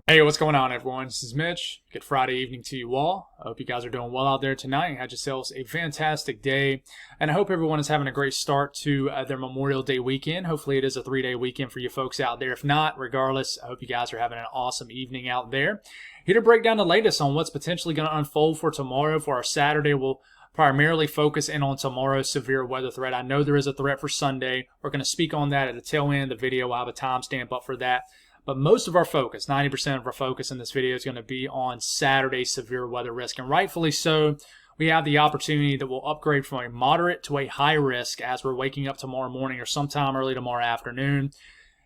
Hey, what's going on, everyone? This is Mitch. Good Friday evening to you all. I hope you guys are doing well out there tonight and had yourselves a fantastic day. And I hope everyone is having a great start to their Memorial Day weekend. Hopefully it is a 3-day weekend for you folks out there. If not, regardless, I hope you guys are having an awesome evening out there. Here to break down the latest on what's potentially going to unfold for tomorrow. For our Saturday, we'll primarily focus in on tomorrow's severe weather threat. I know there is a threat for Sunday. We're going to speak on that at the tail end of the video. I'll have a timestamp up for that. But most of our focus, 90% of our focus in this video is going to be on Saturday's severe weather risk. And rightfully so, we have the opportunity that we'll upgrade from a moderate to a high risk as we're waking up tomorrow morning or sometime early tomorrow afternoon.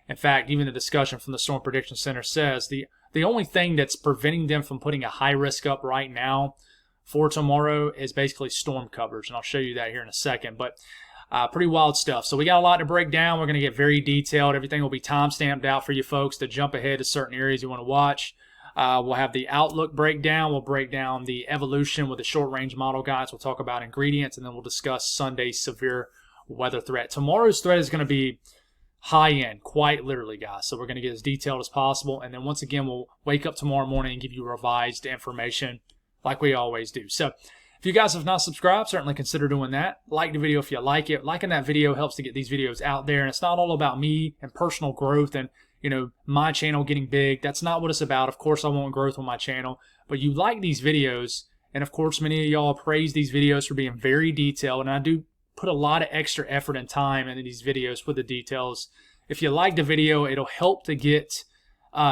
In fact, even the discussion from the Storm Prediction Center says the only thing that's preventing them from putting a high risk up right now for tomorrow is basically storm coverage. And I'll show you that here in a second. But pretty wild stuff. So we got a lot to break down. We're going to get very detailed. Everything will be time-stamped out for you folks to jump ahead to certain areas you want to watch. We'll have the outlook breakdown. We'll break down the evolution with the short-range model guides. We'll talk about ingredients, and then we'll discuss Sunday's severe weather threat. Tomorrow's threat is going to be high-end, quite literally, guys. So we're going to get as detailed as possible. And then once again, we'll wake up tomorrow morning and give you revised information like we always do. So if you guys have not subscribed, certainly consider doing that. Like the video if you like it. Liking that video helps to get these videos out there. And it's not all about me and personal growth and, my channel getting big. That's not what it's about. Of course, I want growth on my channel. But you like these videos. And, of course, many of y'all praise these videos for being very detailed. And I do put a lot of extra effort and time into these videos with the details. If you like the video, it'll help to get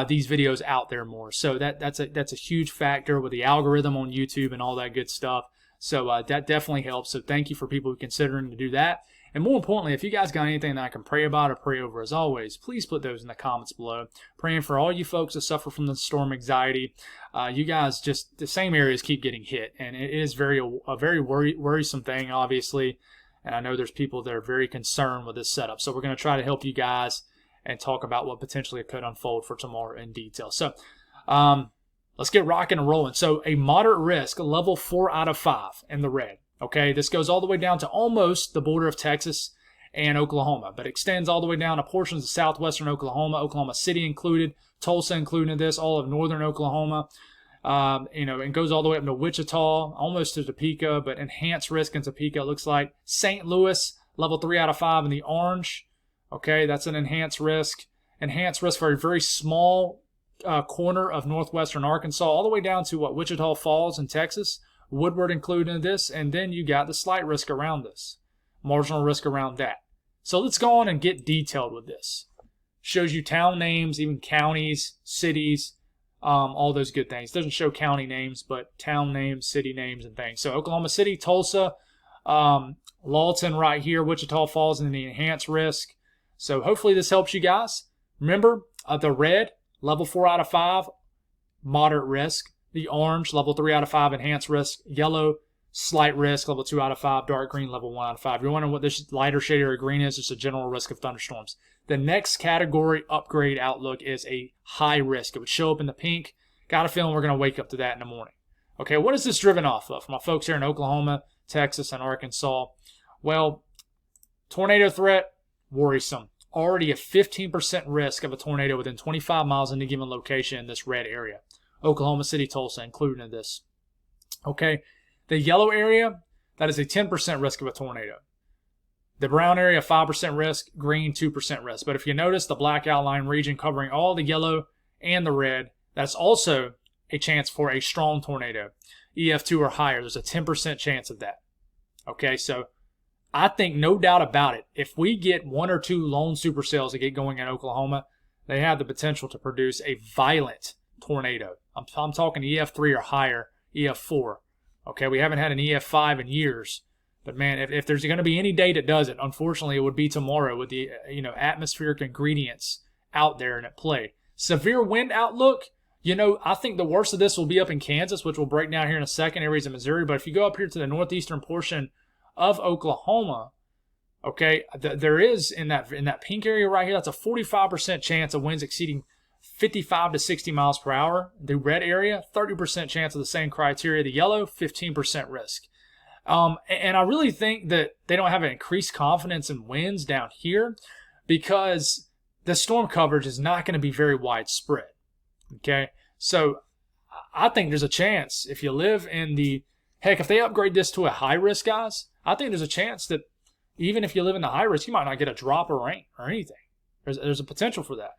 these videos out there more. So that's a huge factor with the algorithm on YouTube and all that good stuff. So that definitely helps. So thank you for people considering to do that. And more importantly, if you guys got anything that I can pray about or pray over, as always, please put those in the comments below. Praying for all you folks that suffer from the storm anxiety. You guys just, the same areas keep getting hit. And it is a very worrisome thing, obviously. And I know there's people that are very concerned with this setup. So we're going to try to help you guys and talk about what potentially could unfold for tomorrow in detail. So, let's get rocking and rolling. So a moderate risk, level 4 out of 5 in the red. Okay, this goes all the way down to almost the border of Texas and Oklahoma, but extends all the way down to portions of southwestern Oklahoma, Oklahoma City included, Tulsa included in this, all of northern Oklahoma. And goes all the way up to Wichita, almost to Topeka, but enhanced risk in Topeka, it looks like. St. Louis, level 3 out of 5 in the orange. Okay, that's an enhanced risk. Enhanced risk for a very small corner of northwestern Arkansas, all the way down to Wichita Falls in Texas, Woodward included in this, and then you got the slight risk around this, marginal risk around that. So let's go on and get detailed with this. Shows you town names, even counties, cities, all those good things. Doesn't show county names, but town names, city names, and things. So Oklahoma City, Tulsa, Lawton right here, Wichita Falls in the enhanced risk. So hopefully this helps you guys. Remember, the red, level 4 out of 5, moderate risk. The orange, level 3 out of 5, enhanced risk. Yellow, slight risk, level 2 out of 5. Dark green, level 1 out of 5. You're wondering what this lighter shade of green is? It's a general risk of thunderstorms. The next category upgrade outlook is a high risk. It would show up in the pink. Got a feeling we're going to wake up to that in the morning. Okay, what is this driven off of? My folks here in Oklahoma, Texas, and Arkansas. Well, tornado threat, worrisome. Already a 15% risk of a tornado within 25 miles in a given location in this red area. Oklahoma City, Tulsa included in this. Okay, the yellow area, that is a 10% risk of a tornado. The brown area, 5% risk, green, 2% risk. But if you notice the black outline region covering all the yellow and the red, that's also a chance for a strong tornado. EF2 or higher, there's a 10% chance of that. Okay, so I think no doubt about it, if we get 1 or 2 lone supercells that get going in Oklahoma, they have the potential to produce a violent tornado. I'm talking EF3 or higher, EF4. Okay, we haven't had an EF5 in years. But, man, if there's going to be any day that does it, unfortunately, it would be tomorrow with the atmospheric ingredients out there and at play. Severe wind outlook, I think the worst of this will be up in Kansas, which we'll break down here in a second, areas of Missouri. But if you go up here to the northeastern portion of Oklahoma, okay, there is in that pink area right here, that's a 45% chance of winds exceeding 55 to 60 miles per hour. The red area, 30% chance of the same criteria. The yellow, 15% risk. And I really think that they don't have an increased confidence in winds down here because the storm coverage is not going to be very widespread. Okay, So I think there's a chance if you live in the, heck, if they upgrade this to a high risk, guys, I think there's a chance that even if you live in the high risk, you might not get a drop of rain or anything. There's a potential for that.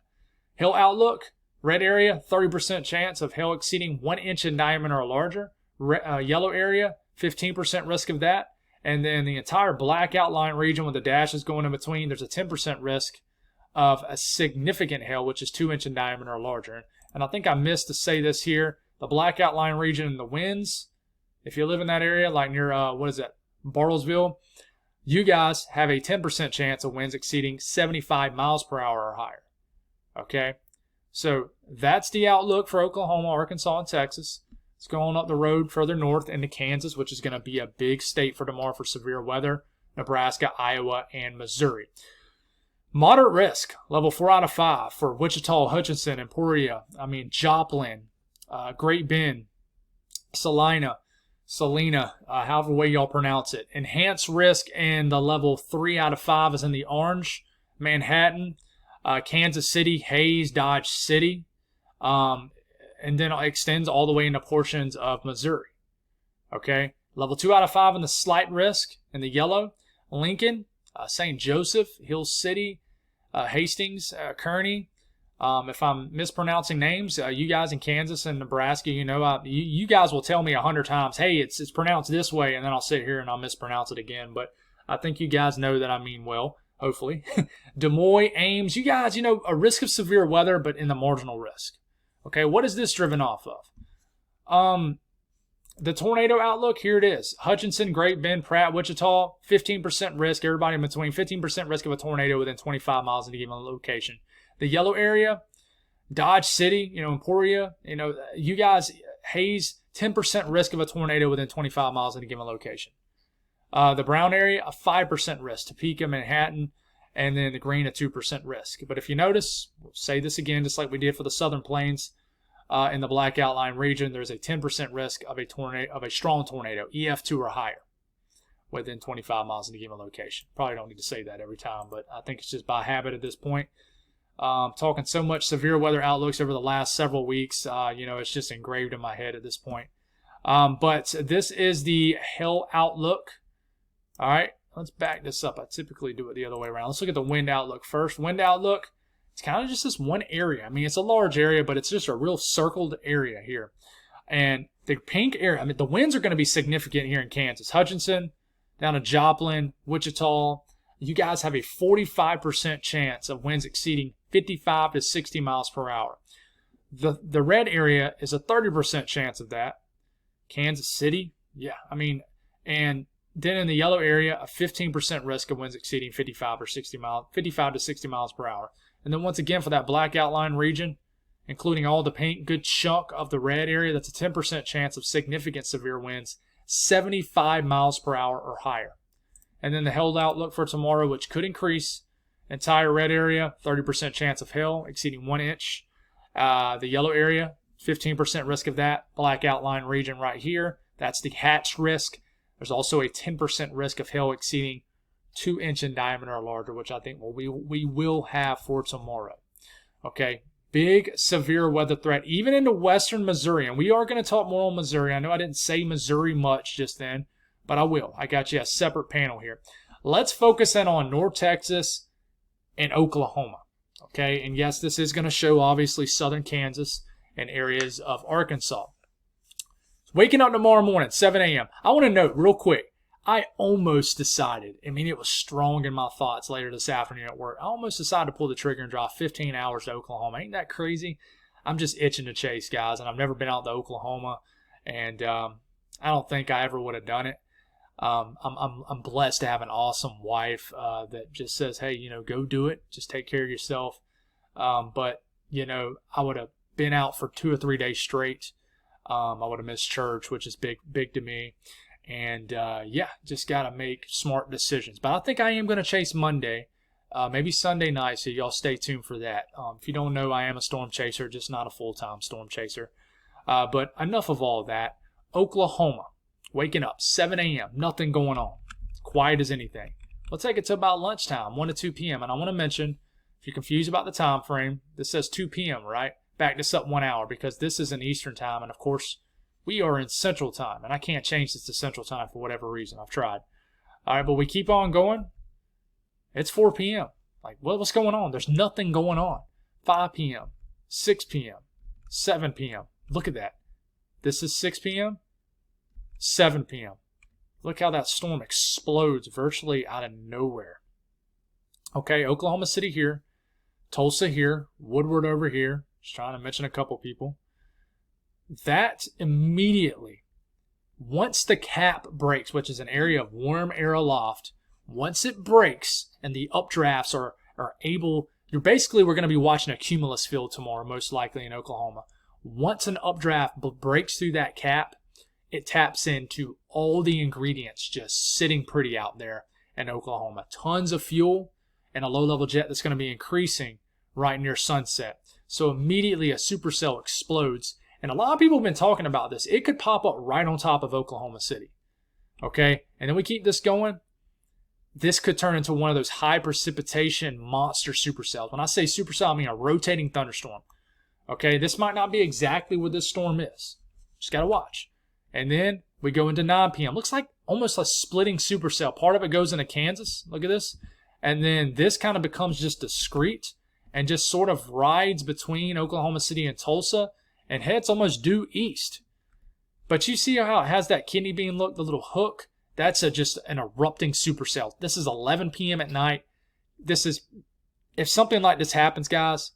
Hail outlook, red area, 30% chance of hail exceeding 1 inch in diameter or larger. Yellow area, 15% risk of that. And then the entire black outline region with the dashes going in between, there's a 10% risk of a significant hail, which is 2 inch in diameter or larger. And I think I missed to say this here. The black outline region and the winds, if you live in that area, like near, Bartlesville, you guys have a 10% chance of winds exceeding 75 miles per hour or higher. Okay? So that's the outlook for Oklahoma, Arkansas, and Texas. It's going up the road further north into Kansas, which is going to be a big state for tomorrow for severe weather. Nebraska, Iowa, and Missouri. Moderate risk, level 4 out of 5 for Wichita, Hutchinson, Emporia, Joplin, Great Bend, Salina, however way y'all pronounce it. Enhanced risk and the level 3 out of 5 is in the orange. Manhattan, Kansas City, Hays, Dodge City, and then it extends all the way into portions of Missouri. Okay, level 2 out of 5 in the slight risk in the yellow. Lincoln, St. Joseph, Hill City, Hastings, Kearney. If I'm mispronouncing names, you guys in Kansas and Nebraska, you guys will tell me 100 times, hey, it's pronounced this way, and then I'll sit here and I'll mispronounce it again. But I think you guys know that I mean well, hopefully. Des Moines, Ames, you guys, a risk of severe weather, but in the marginal risk. Okay, what is this driven off of? The tornado outlook, here it is. Hutchinson, Great Bend, Pratt, Wichita, 15% risk. Everybody in between, 15% risk of a tornado within 25 miles of a given location. The yellow area, Dodge City, Emporia, you guys, Hays, 10% risk of a tornado within 25 miles in a given location. The brown area, a 5% risk. Topeka, Manhattan, and then the green, a 2% risk. But if you notice, we'll say this again, just like we did for the Southern Plains, in the black outline region, there's a 10% risk of a strong tornado, EF2 or higher, within 25 miles in a given location. Probably don't need to say that every time, but I think it's just by habit at this point. Talking so much severe weather outlooks over the last several weeks, it's just engraved in my head at this point. But this is the hail outlook. All right, let's back this up. I typically do it the other way around. Let's look at the wind outlook first. Wind outlook, it's kind of just this one area. It's a large area, but it's just a real circled area here. And the pink area, the winds are going to be significant here in Kansas. Hutchinson, down to Joplin, Wichita. You guys have a 45% chance of winds exceeding 55 to 60 miles per hour. The red area is a 30% chance of that. Kansas City, and then in the yellow area, a 15% risk of winds exceeding 55 to 60 miles per hour. And then once again for that black outline region, including all the pink, good chunk of the red area, that's a 10% chance of significant severe winds, 75 miles per hour or higher. And then the hail outlook for tomorrow, which could increase. Entire red area, 30% chance of hail exceeding 1 inch. The yellow area, 15% risk of that. Black outline region right here, that's the hatched risk. There's also a 10% risk of hail exceeding 2 inch in diameter or larger, which I think we will have for tomorrow. Okay, big severe weather threat, even into western Missouri. And we are going to talk more on Missouri. I know I didn't say Missouri much just then, but I will. I got you a separate panel here. Let's focus in on North Texas and Oklahoma. Okay, and yes, this is going to show obviously southern Kansas and areas of Arkansas. Waking up tomorrow morning, 7 a.m. I want to note real quick, I almost decided, it was strong in my thoughts later this afternoon at work. I almost decided to pull the trigger and drive 15 hours to Oklahoma. Ain't that crazy? I'm just itching to chase, guys, and I've never been out to Oklahoma, and I don't think I ever would have done it. I'm blessed to have an awesome wife that just says, hey, go do it. Just take care of yourself. But I would have been out for 2 or 3 days straight. I would have missed church, which is big to me. And, just got to make smart decisions. But I think I am going to chase Monday, maybe Sunday night, so y'all stay tuned for that. If you don't know, I am a storm chaser, just not a full-time storm chaser. But enough of all that. Oklahoma, waking up, 7 a.m., nothing going on. Quiet as anything. We'll take it to about lunchtime, 1 to 2 p.m. And I want to mention, if you're confused about the time frame, this says 2 p.m., right? back this up 1 hour because this is in Eastern time, and of course, we are in Central time, and I can't change this to Central time for whatever reason. I've tried. All right, but we keep on going. It's 4 p.m. Like, what's going on? There's nothing going on. 5 p.m., 6 p.m., 7 p.m. Look at that. This is 6 p.m., 7 p.m. Look how that storm explodes virtually out of nowhere. Okay, Oklahoma City here, Tulsa here, Woodward over here. Just trying to mention a couple people. That immediately, once the cap breaks, which is an area of warm air aloft, once it breaks and the updrafts are able, we're going to be watching a cumulus field tomorrow, most likely in Oklahoma. Once an updraft breaks through that cap, it taps into all the ingredients just sitting pretty out there in Oklahoma. Tons of fuel and a low-level jet that's going to be increasing right near sunset. So immediately a supercell explodes. And a lot of people have been talking about this. It could pop up right on top of Oklahoma City. Okay? And then we keep this going. This could turn into one of those high precipitation monster supercells. When I say supercell, I mean a rotating thunderstorm. Okay? This might not be exactly what this storm is. Just got to watch. And then we go into 9 p.m. Looks like almost a splitting supercell. Part of it goes into Kansas. Look at this. And then this kind of becomes just discrete and just sort of rides between Oklahoma City and Tulsa and heads almost due east. But you see how it has that kidney bean look, the little hook? That's just an erupting supercell. This is 11 p.m. at night. This is, if something like this happens, guys,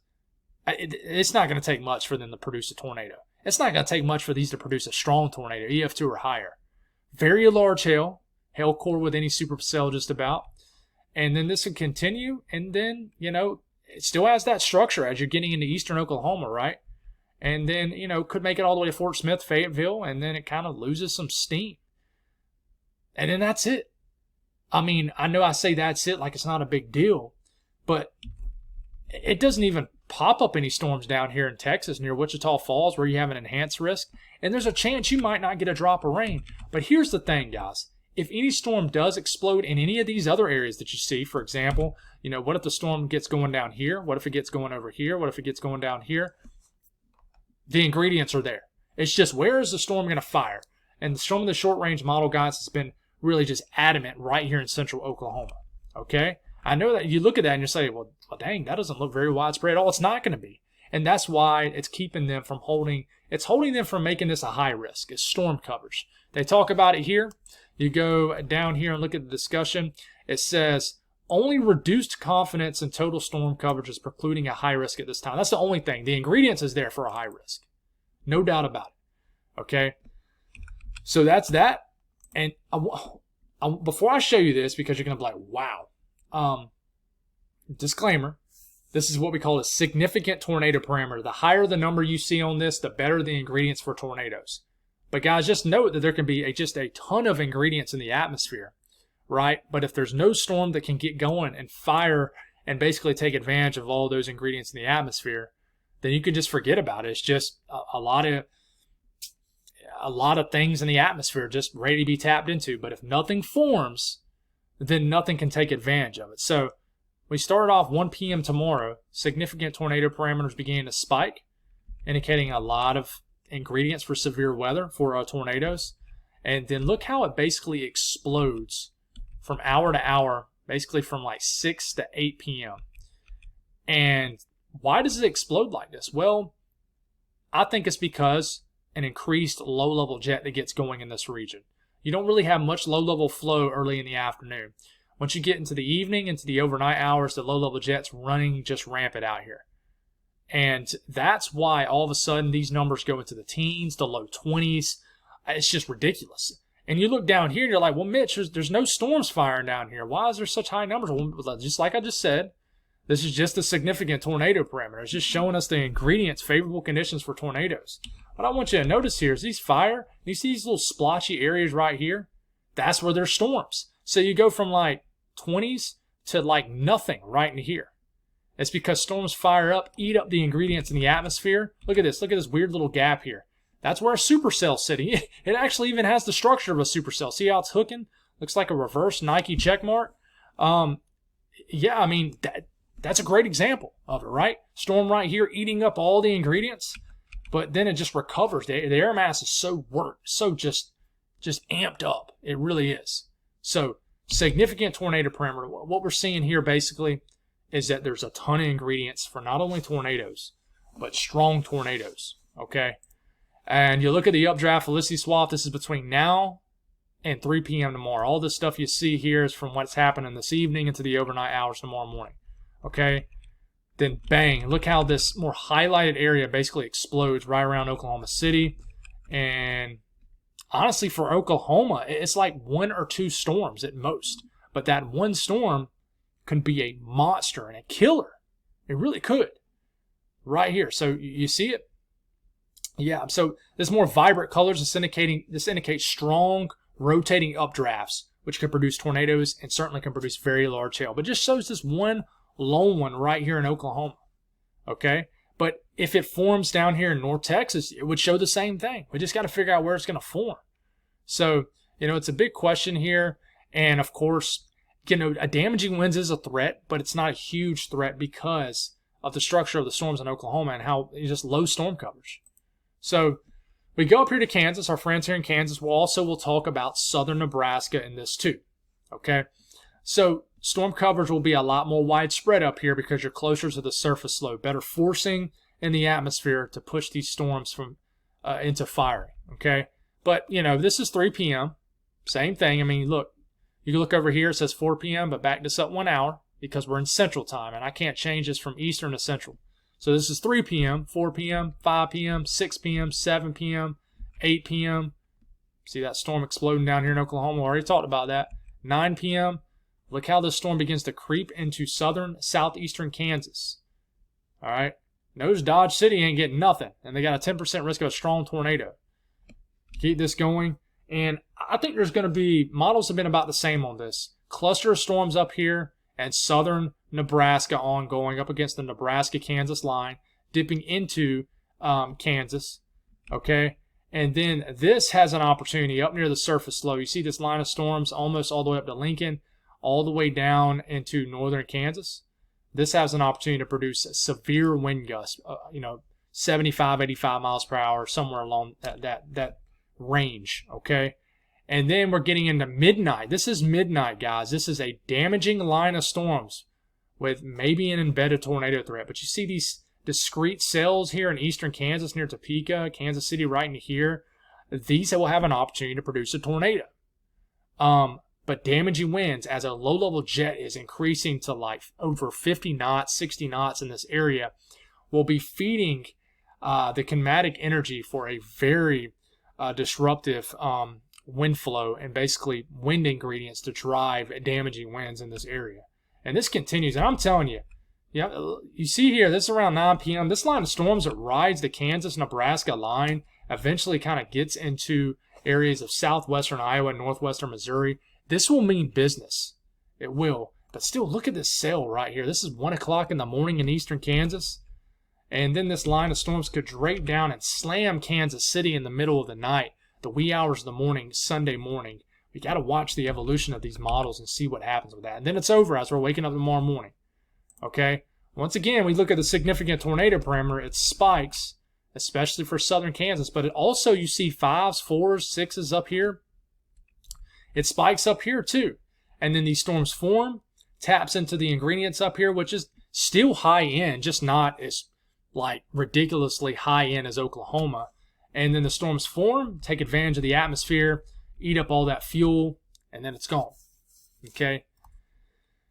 it's not going to take much for them to produce a tornado. It's not going to take much for these to produce a strong tornado, EF2 or higher. Very large hail core with any supercell just about. And then this would continue, and then, it still has that structure as you're getting into eastern Oklahoma, right? And then, could make it all the way to Fort Smith, Fayetteville, and then it kind of loses some steam. And then that's it. I mean, I know I say that's it like it's not a big deal, but it doesn't even pop up any storms down here in Texas near Wichita Falls where you have an enhanced risk. And there's a chance you might not get a drop of rain. But here's the thing, guys. If any storm does explode in any of these other areas that you see, for example, what if the storm gets going down here? What if it gets going over here? What if it gets going down here? The ingredients are there. It's just, where is the storm going to fire? And the Storm of the Short Range Model, guys, has been really just adamant right here in central Oklahoma. Okay? I know that you look at that and you say, well, dang, that doesn't look very widespread at all. It's not going to be. And that's why it's keeping them from holding them from making this a high risk. It's storm coverage. They talk about it here. You go down here and look at the discussion. It says, only reduced confidence in total storm coverage is precluding a high risk at this time. That's the only thing. The ingredients is there for a high risk. No doubt about it. Okay? So that's that. And before I show you this, because you're going to be like, wow. Disclaimer. This is what we call a significant tornado parameter. The higher the number you see on this, the better the ingredients for tornadoes. But guys, just note that there can be just a ton of ingredients in the atmosphere, right? But if there's no storm that can get going and fire and basically take advantage of all those ingredients in the atmosphere, then you can just forget about it. It's just a lot of things in the atmosphere just ready to be tapped into. But if nothing forms, then nothing can take advantage of it. So we started off 1 p.m. tomorrow. Significant tornado parameters began to spike, indicating a lot of ingredients for severe weather for tornadoes. And then look how it basically explodes from hour to hour, basically from like 6 to 8 p.m. And why does it explode like this? Well, I think it's because an increased low-level jet that gets going in this region. You don't really have much low-level flow early in the afternoon. Once you get into the evening, into the overnight hours, the low-level jet's running just rampant out here. And that's why all of a sudden these numbers go into the teens, the low 20s. It's just ridiculous. And you look down here and you're like, well, Mitch, there's no storms firing down here. Why is there such high numbers? Well, just like I just said, this is just a significant tornado parameter. It's just showing us the ingredients, favorable conditions for tornadoes. What I want you to notice here is you see these little splotchy areas right here? That's where there's storms. So you go from like 20s to like nothing right in here. It's because storms fire up, eat up the ingredients in the atmosphere. Look at this. Look at this weird little gap here. That's where a supercell's sitting. It actually even has the structure of a supercell. See how it's hooking? Looks like a reverse Nike check mark. Yeah, I mean, that's a great example of it, right? Storm right here eating up all the ingredients, but then it just recovers. The air mass is so worked, so just amped up. It really is. So significant tornado parameter. What we're seeing here basically is that there's a ton of ingredients for not only tornadoes, but strong tornadoes, okay? And you look at the updraft velocity swath. This is between now and 3 p.m. tomorrow. All this stuff you see here is from what's happening this evening into the overnight hours tomorrow morning, okay? Then bang, look how this more highlighted area basically explodes right around Oklahoma City. And honestly, for Oklahoma, it's like 1 or 2 storms at most. But that one storm could be a monster and a killer. It really could. Right here. So you see it? Yeah, so this more vibrant colors, this indicates strong rotating updrafts, which can produce tornadoes and certainly can produce very large hail. But just shows this one lone one right here in Oklahoma. Okay? But if it forms down here in North Texas, it would show the same thing. We just got to figure out where it's going to form. So, it's a big question here. And of course, a damaging winds is a threat, but it's not a huge threat because of the structure of the storms in Oklahoma and how just low storm coverage. So we go up here to Kansas. Our friends here in Kansas will talk about southern Nebraska in this too. Okay, so storm coverage will be a lot more widespread up here because you're closer to the surface low, better forcing in the atmosphere to push these storms from into firing. Okay, but this is 3 p.m. Same thing. I mean, look. You can look over here, it says 4 p.m., but back this up 1 hour because we're in Central Time, and I can't change this from Eastern to Central. So this is 3 p.m., 4 p.m., 5 p.m., 6 p.m., 7 p.m., 8 p.m. See that storm exploding down here in Oklahoma? We already talked about that. 9 p.m. Look how this storm begins to creep into southeastern Kansas. All right? Notice Dodge City ain't getting nothing, and they got a 10% risk of a strong tornado. Keep this going. And I think there's going to be, models have been about the same on this. Cluster of storms up here and southern Nebraska ongoing up against the Nebraska-Kansas line, dipping into Kansas, okay? And then this has an opportunity up near the surface low. You see this line of storms almost all the way up to Lincoln, all the way down into northern Kansas. This has an opportunity to produce severe wind gusts, 75, 85 miles per hour, somewhere along that range, okay? And then we're getting into midnight. This is midnight, guys. This is a damaging line of storms with maybe an embedded tornado threat. But you see these discrete cells here in eastern Kansas near Topeka, Kansas City, right into here. These will have an opportunity to produce a tornado. But damaging winds as a low-level jet is increasing to like over 50 knots, 60 knots in this area will be feeding the kinetic energy for a very disruptive wind flow and basically wind ingredients to drive damaging winds in this area. And this continues. And I'm telling you, you see here, this is around 9 p.m. This line of storms that rides the Kansas-Nebraska line eventually kind of gets into areas of southwestern Iowa and northwestern Missouri. This will mean business. It will. But still, look at this cell right here. This is 1 o'clock in the morning in eastern Kansas. And then this line of storms could drape down and slam Kansas City in the middle of the night, the wee hours of the morning, Sunday morning. We got to watch the evolution of these models and see what happens with that. And then it's over as we're waking up tomorrow morning. Okay? Once again, we look at the significant tornado parameter. It spikes, especially for southern Kansas. But it also, you see 5s, 4s, 6s up here. It spikes up here too. And then these storms form, taps into the ingredients up here, which is still high end, just not as like ridiculously high end as Oklahoma. And then the storms form, take advantage of the atmosphere, eat up all that fuel, and then it's gone. Okay?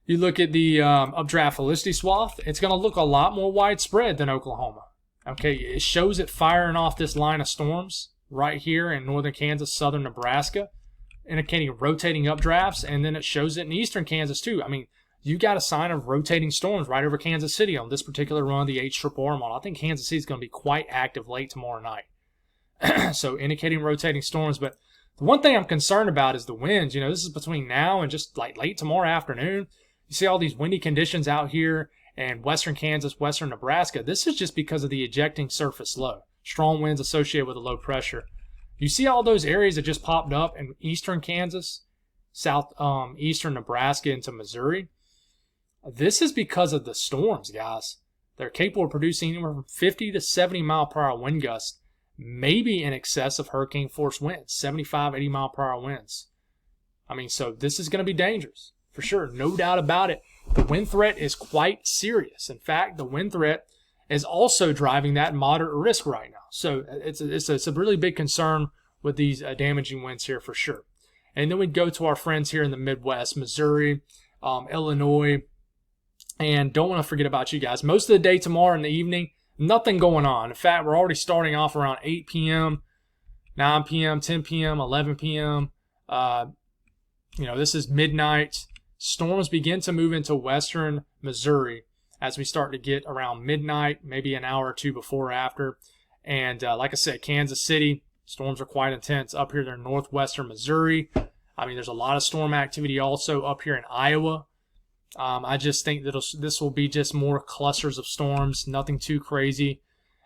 You look at the updraft velocity swath, it's going to look a lot more widespread than Oklahoma. Okay? It shows it firing off this line of storms right here in northern Kansas, southern Nebraska, indicating rotating updrafts, and then it shows it in eastern Kansas too. I mean, you got a sign of rotating storms right over Kansas City on this particular run of the HRRR model. I think Kansas City is going to be quite active late tomorrow night. So indicating rotating storms. But the one thing I'm concerned about is the winds. You know, this is between now and just like late tomorrow afternoon. You see all these windy conditions out here in western Kansas, western Nebraska. This is just because of the ejecting surface low. Strong winds associated with a low pressure. You see all those areas that just popped up in eastern Kansas, eastern Nebraska into Missouri. This is because of the storms, guys. They're capable of producing anywhere from 50 to 70 mile per hour wind gusts, maybe in excess of hurricane force winds, 75, 80 mile per hour winds. I mean, so this is going to be dangerous for sure. No doubt about it. The wind threat is quite serious. In fact, the wind threat is also driving that moderate risk right now. So it's a really big concern with these damaging winds here for sure. And then we go to our friends here in the Midwest, Missouri, Illinois, and don't want to forget about you guys. Most of the day tomorrow in the evening, nothing going on. In fact, we're already starting off around 8 p.m., 9 p.m., 10 p.m., 11 p.m. This is midnight. Storms begin to move into western Missouri as we start to get around midnight, maybe an hour or two before or after. And like I said, Kansas City, storms are quite intense up here in northwestern Missouri. I mean, there's a lot of storm activity also up here in Iowa. I just think that this will be just more clusters of storms, nothing too crazy.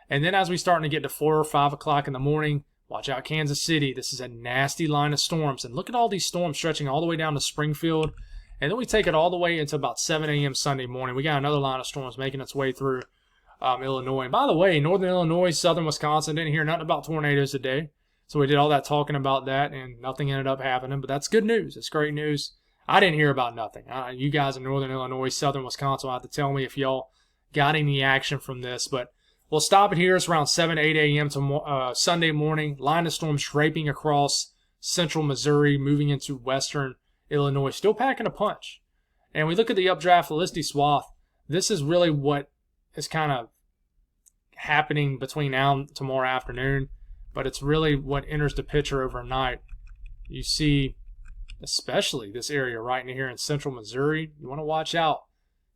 And then as we start to get to 4 or 5 o'clock in the morning, watch out Kansas City. This is a nasty line of storms. And look at all these storms stretching all the way down to Springfield. And then we take it all the way into about 7 a.m. Sunday morning. We got another line of storms making its way through Illinois. And by the way, northern Illinois, southern Wisconsin, didn't hear nothing about tornadoes today. So we did all that talking about that, and nothing ended up happening. But that's good news. It's great news. I didn't hear about nothing. You guys in northern Illinois, southern Wisconsin will have to tell me if y'all got any action from this. But we'll stop it here. It's around 7, 8 a.m. to Sunday morning. Line of storms draping across central Missouri, moving into western Illinois. Still packing a punch. And we look at the updraft Felicity swath. This is really what is kind of happening between now and tomorrow afternoon. But it's really what enters the picture overnight. You see, especially this area right in here in central Missouri, you want to watch out.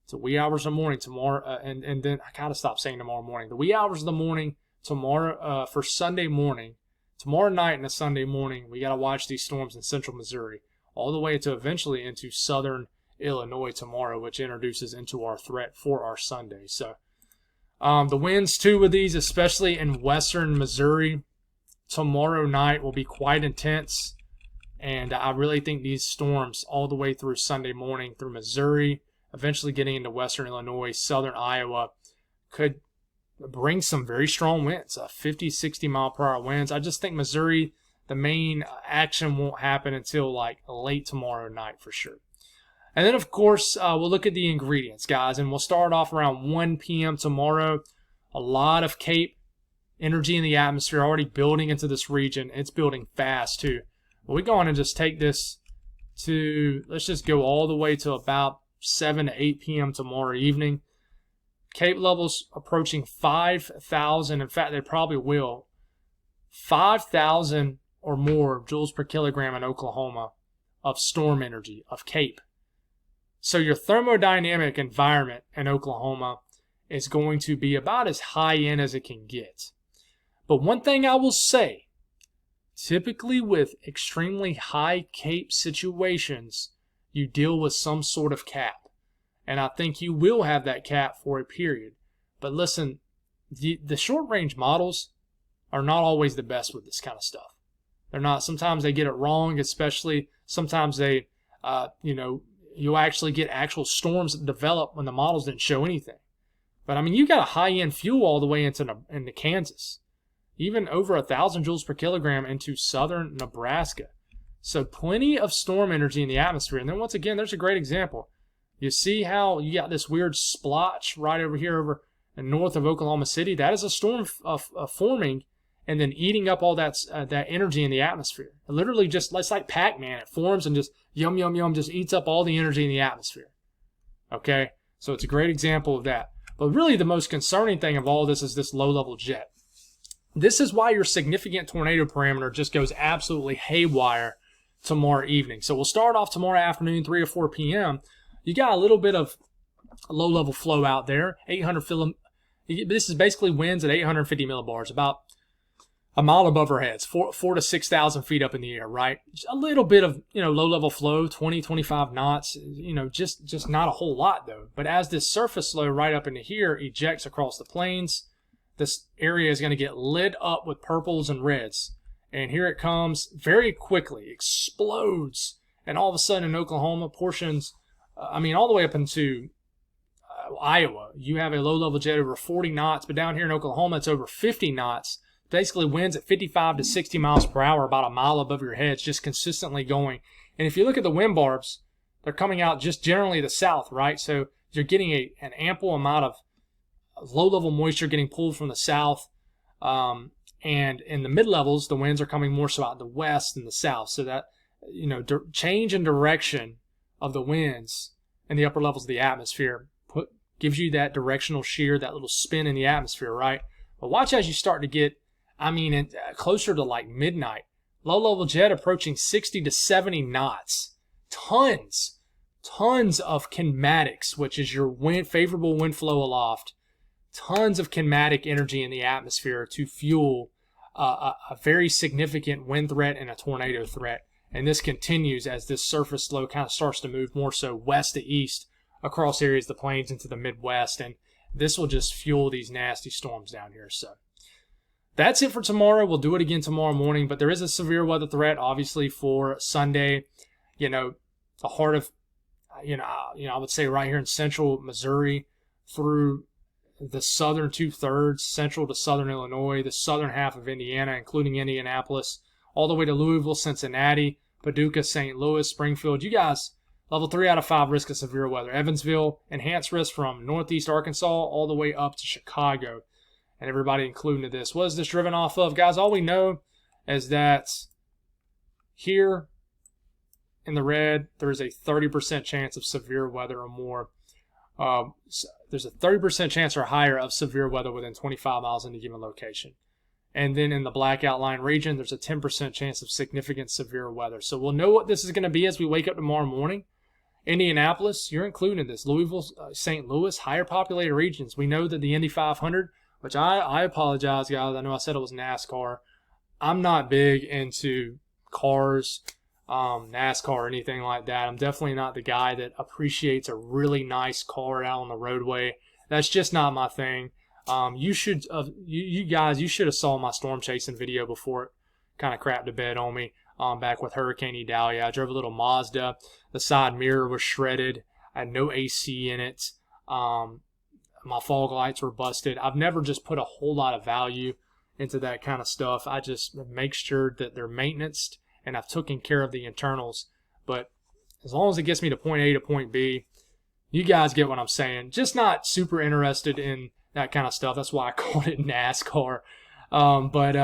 It's the wee hours of the morning tomorrow, and then I gotta stop saying tomorrow morning. The wee hours of the morning tomorrow for Sunday morning, tomorrow night and a Sunday morning, we gotta watch these storms in central Missouri, all the way to eventually into southern Illinois tomorrow, which introduces into our threat for our Sunday. So the winds too with these, especially in western Missouri, tomorrow night will be quite intense. And I really think these storms all the way through Sunday morning through Missouri, eventually getting into western Illinois, southern Iowa, could bring some very strong winds, 50, 60 mile per hour winds. I just think Missouri, the main action won't happen until like late tomorrow night for sure. And then, of course, we'll look at the ingredients, guys, and we'll start off around 1 p.m. tomorrow. A lot of Cape energy in the atmosphere already building into this region. It's building fast, too. Well, we go on and just take this to, let's just go all the way to about 7 to 8 p.m. tomorrow evening. Cape levels approaching 5,000. In fact, they probably will. 5,000 or more joules per kilogram in Oklahoma of storm energy, of Cape. So your thermodynamic environment in Oklahoma is going to be about as high end as it can get. But one thing I will say, typically with extremely high Cape situations, you deal with some sort of cap. And I think you will have that cap for a period. But listen, the short-range models are not always the best with this kind of stuff. They're not. Sometimes they get it wrong, especially sometimes they, you'll actually get actual storms that develop when the models didn't show anything. But, I mean, you got a high-end fuel all the way into Kansas. Even over 1,000 joules per kilogram into southern Nebraska. So plenty of storm energy in the atmosphere. And then once again, there's a great example. You see how you got this weird splotch right over here over north of Oklahoma City? That is a storm forming and then eating up all that energy in the atmosphere. It literally just, it's like Pac-Man. It forms and just yum, yum, yum, just eats up all the energy in the atmosphere. Okay? So it's a great example of that. But really the most concerning thing of all this is this low-level jet. This is why your significant tornado parameter just goes absolutely haywire tomorrow evening. So we'll start off tomorrow afternoon, 3 or 4 p.m. You got a little bit of low-level flow out there. This is basically winds at 850 millibars, about a mile above our heads, 4 to 6,000 feet up in the air, right? A little bit of low-level flow, 20, 25 knots. Just not a whole lot though. But as this surface low right up into here ejects across the plains, this area is going to get lit up with purples and reds. And here it comes very quickly, explodes. And all of a sudden in Oklahoma, portions, all the way up into Iowa, you have a low-level jet over 40 knots, but down here in Oklahoma, it's over 50 knots. Basically winds at 55 to 60 miles per hour, about a mile above your head. It's just consistently going. And if you look at the wind barbs, they're coming out just generally the south, right? So you're getting an ample amount of low-level moisture getting pulled from the south. And in the mid-levels, the winds are coming more so out the west and the south. So that, change in direction of the winds in the upper levels of the atmosphere gives you that directional shear, that little spin in the atmosphere, right? But watch as you start to get, closer to like midnight. Low-level jet approaching 60 to 70 knots. Tons of kinematics, which is your favorable wind flow aloft. Tons of kinetic energy in the atmosphere to fuel a very significant wind threat and a tornado threat. And this continues as this surface low kind of starts to move more so west to east across areas of the plains into the Midwest. And this will just fuel these nasty storms down here. So that's it for tomorrow. We'll do it again tomorrow morning. But there is a severe weather threat, obviously, for Sunday. The heart of, I would say right here in central Missouri through the southern 2/3, central to southern Illinois, the southern half of Indiana, including Indianapolis, all the way to Louisville, Cincinnati, Paducah, St. Louis, Springfield. You guys, level 3 out of 5 risk of severe weather. Evansville, enhanced risk from northeast Arkansas all the way up to Chicago. And everybody including this. What is this driven off of? Guys, all we know is that here in the red, there is a 30% chance of severe weather or more. There's a 30% chance or higher of severe weather within 25 miles in a given location. And then in the black outline region, there's a 10% chance of significant severe weather. So we'll know what this is going to be as we wake up tomorrow morning. Indianapolis, you're included in this. Louisville, St. Louis, higher populated regions. We know that the Indy 500, which I apologize, guys. I know I said it was NASCAR. I'm not big into cars, NASCAR or anything like that. I'm definitely not the guy that appreciates a really nice car out on the roadway. That's just not my thing. You guys should have saw my storm chasing video before it kind of crapped to bed on me. Back with Hurricane Idalia, I drove a little Mazda. The side mirror was shredded. I had no AC in it. My fog lights were busted. I've never just put a whole lot of value into that kind of stuff. I just make sure that they're maintained and I've taken care of the internals. But as long as it gets me to point A to point B, you guys get what I'm saying. Just not super interested in that kind of stuff. That's why I called it NASCAR. But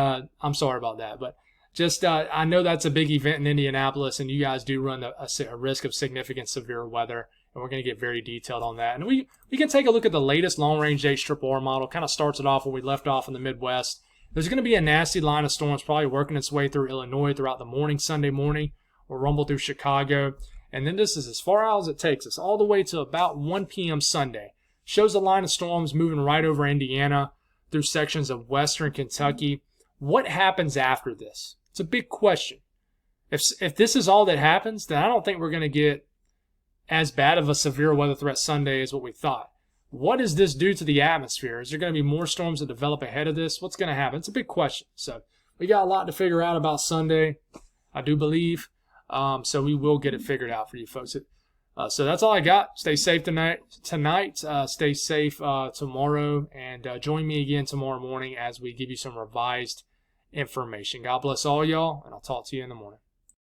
I'm sorry about that. But just I know that's a big event in Indianapolis, and you guys do run a risk of significant severe weather. And we're going to get very detailed on that. And we can take a look at the latest long-range H-R model. Kind of starts it off where we left off in the Midwest. There's going to be a nasty line of storms probably working its way through Illinois throughout the morning, Sunday morning. We'll rumble through Chicago. And then this is as far out as it takes us, all the way to about 1 p.m. Sunday. Shows a line of storms moving right over Indiana through sections of western Kentucky. What happens after this? It's a big question. If this is all that happens, then I don't think we're going to get as bad of a severe weather threat Sunday as what we thought. What does this do to the atmosphere? Is there going to be more storms that develop ahead of this? What's going to happen? It's a big question. So we got a lot to figure out about Sunday, I do believe. So we will get it figured out for you folks. So that's all I got. Stay safe tonight. Stay safe tomorrow. And join me again tomorrow morning as we give you some revised information. God bless all y'all, and I'll talk to you in the morning.